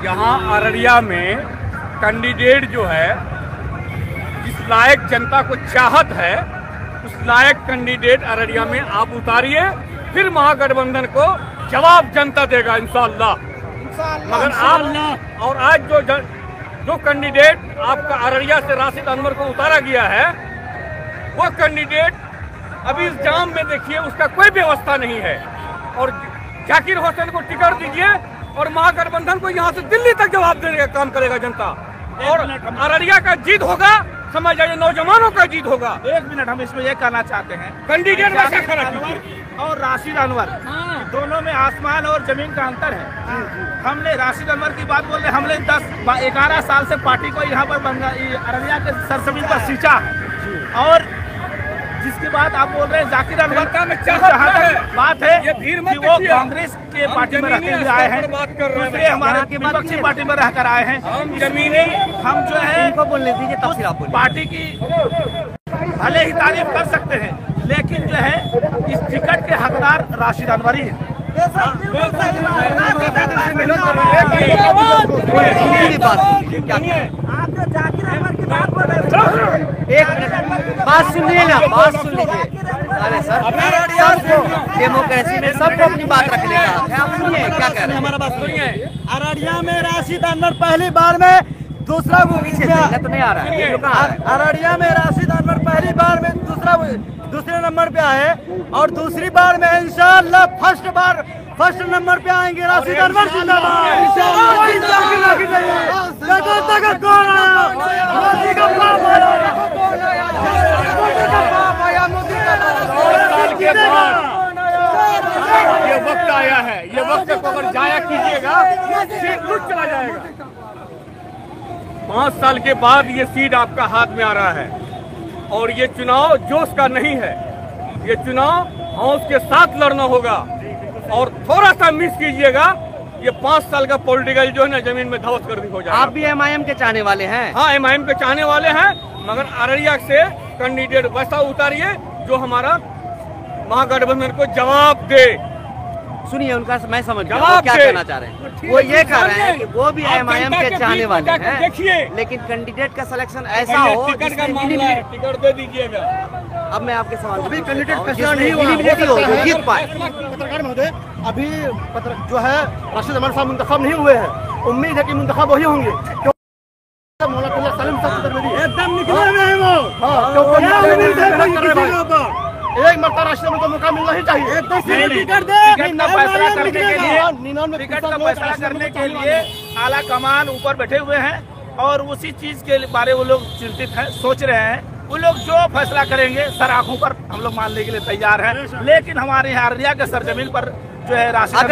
यहाँ अररिया में कैंडिडेट जो है, जिस लायक जनता को चाहत है, उस लायक कैंडिडेट अररिया में आप उतारिए, फिर महागठबंधन को जवाब जनता देगा इंशाअल्लाह। मगर आप और आज जो कैंडिडेट आपका अररिया से राशिद अनवर को उतारा गया है, वो कैंडिडेट अभी इस जाम में देखिए उसका कोई व्यवस्था नहीं है। और जाकिर हुसैन को टिकट दीजिए और महागठबंधन को यहाँ से दिल्ली तक जवाब देने का काम करेगा जनता। और अररिया का जीत होगा, समझ जाइए नौजवानों का जीत होगा। 1 मिनट हम इसमें ये कहना चाहते हैं, कैंडिडेट वैसा खड़ा और राशिद अनवर दोनों में आसमान और जमीन का अंतर है। हमने राशिद अनवर की बात बोल रहे, हमने 10-11 साल से पार्टी को यहाँ पर अररिया के सरजमीन पर सींचा है। और जिसकी बात आप बोल रहे हैं जाकिर अनवर का बात है कि वो कांग्रेस के पार्टी में रहते हुए आए हैं, दूसरे हमारे विपक्षी पार्टी में रहकर आए हैं। हम जो है बोलने दीजिए, तब फिर आप पार्टी की भले ही तारीफ कर सकते हैं, लेकिन जो है इस टिकट के हकदार राशिद अनवर ही है। एक मिनट बात सुनिए ना, बात सुन लीजिए। अरे सर, डेमोक्रेसी में सबको अपनी बात रखने का, आप सुनिए क्या कह रहे हैं, हमारा बात सुनिए। अररिया में राशिद अनवर पहली बार में दूसरा तो नहीं आ रहा है। अररिया में राशिद अनवर पहली बार में दूसरे नंबर पे आए और दूसरी बार में इंशाअल्लाह फर्स्ट नंबर पे आएंगे राशिद अनवर ये वक्त आया है, ये वक्त को अगर जाया कीजिएगा सीट लुट चला जाएगा। 5 साल के बाद ये सीट आपका हाथ में आ रहा है और ये चुनाव जोश का नहीं है, ये चुनाव हौस के साथ लड़ना होगा। और थोड़ा सा मिस कीजिएगा, ये 5 साल का पॉलिटिकल जो है ना जमीन में ध्वस्त कर दी हो जाएगा। आप भी MIM के चाहने वाले हैं? हाँ, MIM के चाहने वाले हैं, मगर अररिया से कैंडिडेट वैसा उतारिए जो हमारा महागठबंधन को जवाब दे। सुनिए उनका, मैं समझ गया क्या कहना चाह रहे हैं। वो ये कह रहे हैं कि वो भी MIM के चाहने वाले हैं, देखिए, लेकिन कैंडिडेट का सिलेक्शन ऐसा हो टिकट का मामला है, टिकट दे दीजिएगा। अब मैं आपके सवाल, अभी कैंडिडेट फैसला नहीं हुआ, जीत पाए। पत्रकार महोदय, अभी जो है राशिद अनवर साहब मुंतखब नहीं हुए हैं, उम्मीद है कि मुंतखब वही होंगे। एकदम निकले में है वो, एक मरता राशिद अनवर को मौका मिलना ही चाहिए। टिकट का फैसला करने के लिए आला कमान ऊपर बैठे हुए हैं और उसी चीज के बारे वो लोग चिंतित हैं, सोच रहे हैं। वो लोग जो फैसला करेंगे सर आंखों पर हम लोग मानने के लिए तैयार हैं, लेकिन हमारे यहाँ अररिया के सरजमीन पर जो है राशिद